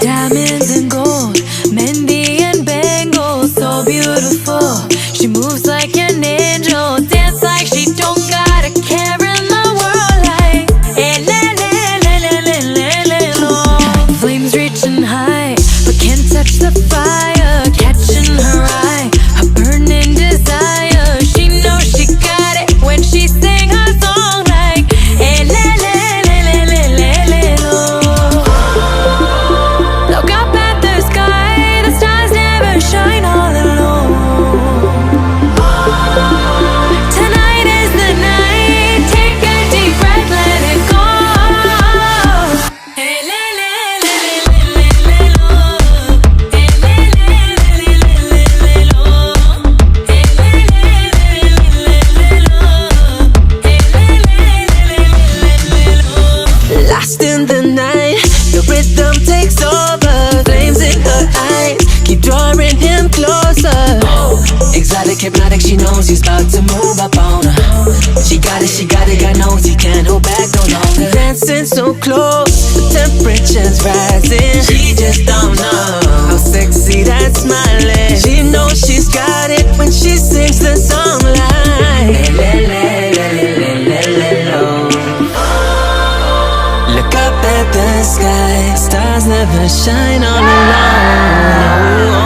Diamonds and gold, Mehendi and bangles, so beautiful. She moves like an angel, dance like she don't got a care in the world. Like flames reaching high, but can't touch the fire, catching her eye, a burning desire. She knows she got it when she sing her song like look up at the sky, the stars never shine all alone. Tonight is the night, take a deep breath, let it go. Lost in the night, the rhythm takes over. Flames in her eyes keep drawing him closer. Exotic, hypnotic, she knows he's about to move up on her. She got it, God knows he can't hold back no longer. Dancing so close, the temperature's rising. She just don't know how sexy that smile is. She knows she's got it when she sings the song like look up at the sky, stars never shine all alone.